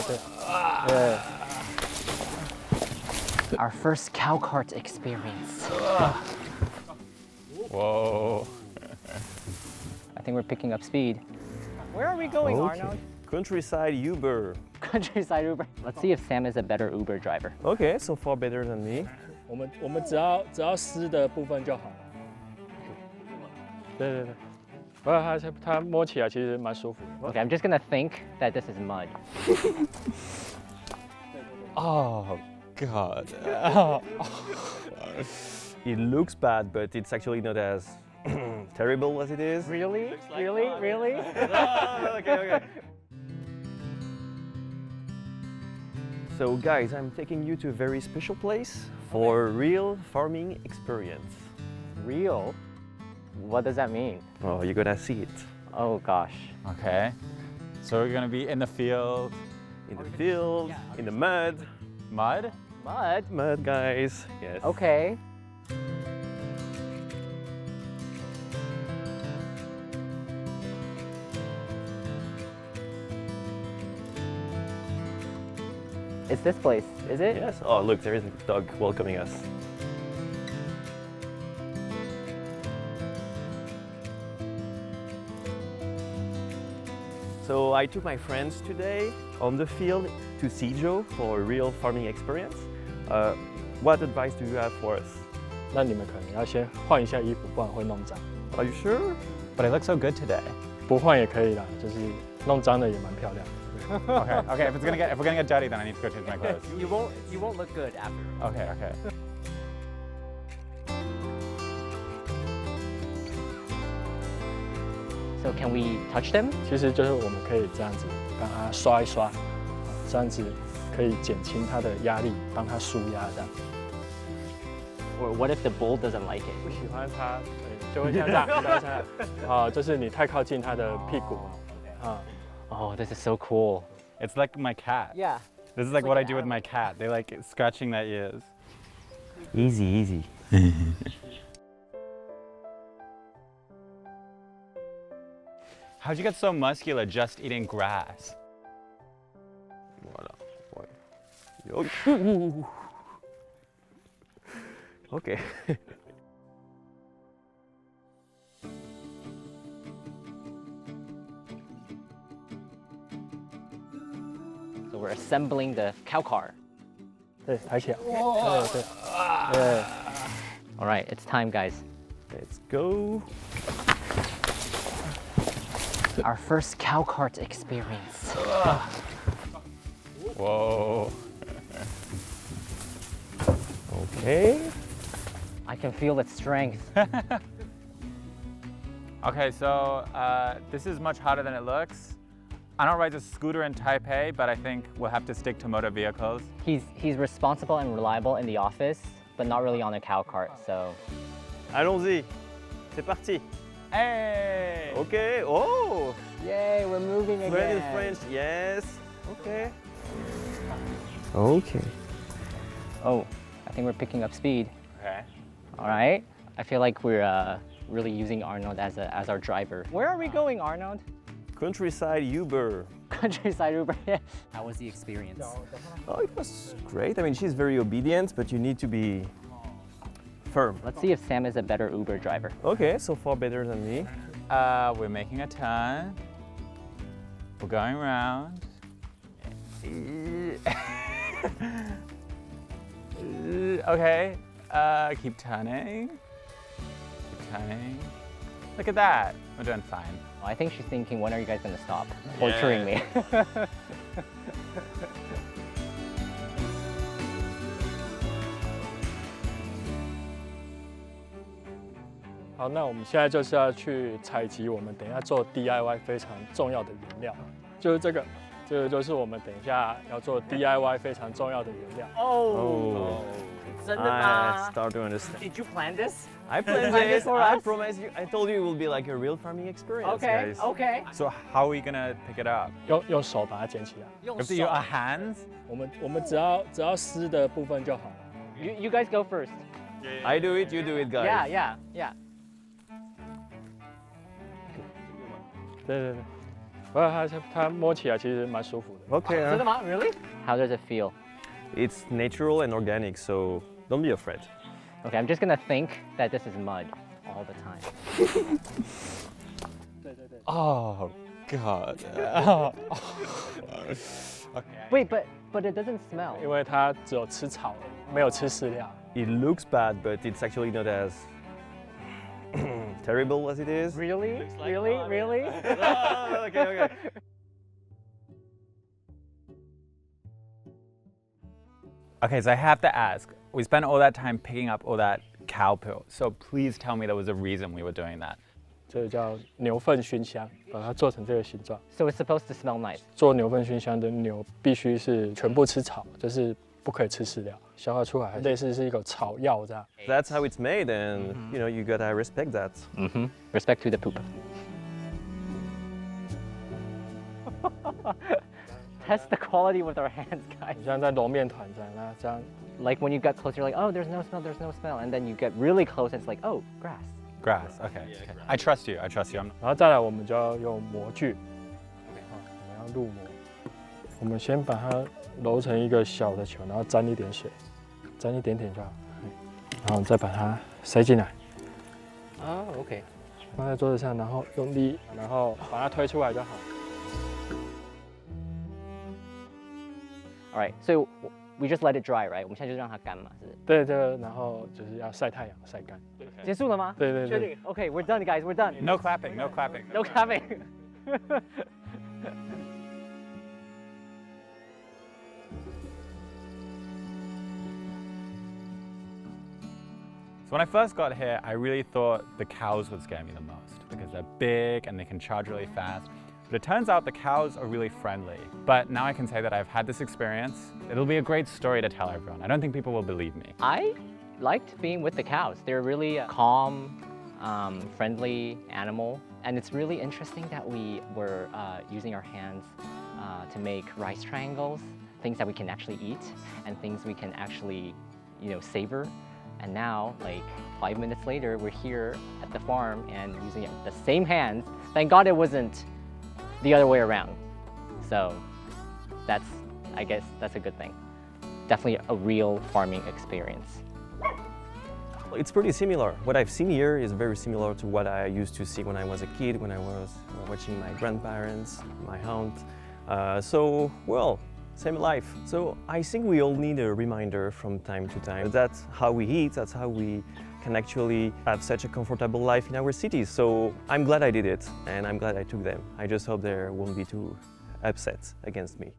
对。 Our first cow cart experience. Whoa. I think we're picking up speed. Where are we going, Arnold? Countryside Uber. Countryside Uber. Let's see if Sam is a better Uber driver. Okay, so far better than me. 我们只要湿的部分就好了。对。不过它摸起来其实蛮舒服的。 Okay, I'm just gonna think that this is mud. Oh, God. It looks bad, but it's actually not as terrible as it is. Really? Really? Okay. So guys, I'm taking you to a very special place for real farming experience. Real? What does that mean? Oh, you're gonna see it. Oh gosh. Okay. So we're gonna be in the field. In the field, in the mud. Mud? Mud? Mud, guys. Yes. Okay. It's this place, is it? Yes. Oh, look, there is a dog welcoming us. So I took my friends today on the field to Sijo for a real farming experience. What advice do you have for us? 那你们可能要先换一下衣服，不然会弄脏。 Are you sure? But I look so good today. 不换也可以啦，就是弄脏的也蛮漂亮的。 Okay. If we're gonna get dirty, then I need to go change my clothes. You won't look good after. Okay. So can we touch them? 其实就是我们可以这样子帮它刷一刷，这样子可以减轻它的压力，帮它舒压这样。 Or what if the bull doesn't like it? 不喜欢它，对，就会像这样，就是你太靠近它的屁股啊。 Oh, this is so cool. It's like my cat. Yeah. This is like what I do with my cat. They like scratching their ears. Easy. How'd you get so muscular just eating grass? Voilà. Okay. So we're assembling the cow car. 对，抬起来。对。 All right, it's time, guys. Let's go. Our first cow cart experience. Whoa. Okay. I can feel its strength. Okay, so this is much harder than it looks. I don't ride a scooter in Taipei, but I think we'll have to stick to motor vehicles. He's responsible and reliable in the office, but not really on a cow cart, so. Allons-y. C'est parti. Hey! Okay. Oh. Yay, we're moving again. Fluent in French. Yes. Okay. Okay. Oh, I think we're picking up speed. Okay. All right. I feel like we're really using Arnold as our driver. Where are we going, Arnold? Countryside Uber. Countryside Uber. How was the experience? Oh, it was great. I mean, she's very obedient, but you need to be firm. Let's see if Sam is a better Uber driver. Okay, so far better than me. We're making a turn. We're going around. Okay. Keep turning. Keep turning. Look at that. We're doing fine. I think she's thinking, when are you guys going to stop torturing me? 好，那我们现在就是要去采集我们等一下做 DIY 非常重要的原料，就是这个就是我们等一下要做 DIY 非常重要的原料。 Oh. I start to understand. Did you plan this? I planned Plan this. this for I us? promise you. I told you it will be like a real farming experience, Okay, guys. okay. So how are we gonna pick it up? 用手把它捡起来。 We have to use our hands? 我们只要湿的部分就好了。 You guys go first. I do it, you do it, guys. Yeah. 对。不过它摸起来其实蛮舒服的。 Okay. Really? How does it feel? It's natural and organic, so don't be afraid. Okay, I'm just gonna think that this is mud all the time. 对对对。 Oh, God. Wait, but it doesn't smell. 因为它只有吃草而已，没有吃饲料。 It looks bad, but it's actually not as terrible as it is. Really? Really? Okay. Okay, so I have to ask. We spent all that time picking up all that cow poo. So please tell me there was a reason we were doing that. 这个叫牛粪熏香，把它做成这个形状。 So it's supposed to smell nice. 做牛粪熏香的牛必须是全部吃草，就是不可以吃饲料，消化出来类似是一个草药这样。 That's how it's made, and you know you gotta respect that. Respect to the poop. Test the quality with our hands, guys. 你像在揉面团这样， Like when you get closer, you're like, oh, there's no smell, there's no smell. And then you get really close and it's like, oh, grass. Grass. Okay. I trust you. I trust you. I'm 然后再来我们就要用模具，我们要入模。我们先把它揉成一个小的球，然后沾一点水，沾一点点就好，然后再把它塞进来， Oh, okay. 放在桌子上，然后用力，然后把它推出来就好。 All right, so we just let it dry, right? 我们现在就让它干嘛，是不是？对，这个然后就是要晒太阳晒干。结束了吗？对对对。确定？ Okay, we're done, guys. We're done. no clapping. No clapping. No clapping. So when I first got here, I really thought the cows would scare me the most because they're big and they can charge really fast. But it turns out the cows are really friendly. But now I can say that I've had this experience. It'll be a great story to tell everyone. I don't think people will believe me. I liked being with the cows. They're really calm, friendly animal. And it's really interesting that we were using our hands to make rice triangles, things that we can actually eat and things we can actually, savor. And now, like 5 minutes later, we're here at the farm and using the same hands. Thank God it wasn't the other way around. So I guess that's a good thing. Definitely a real farming experience. It's pretty similar. What I've seen here is very similar to what I used to see when I was a kid, when I was watching my grandparents, my aunt. Same life. So I think we all need a reminder from time to time. That's how we eat, that's how we can actually have such a comfortable life in our cities. So I'm glad I did it, and I'm glad I took them. I just hope they won't be too upset against me.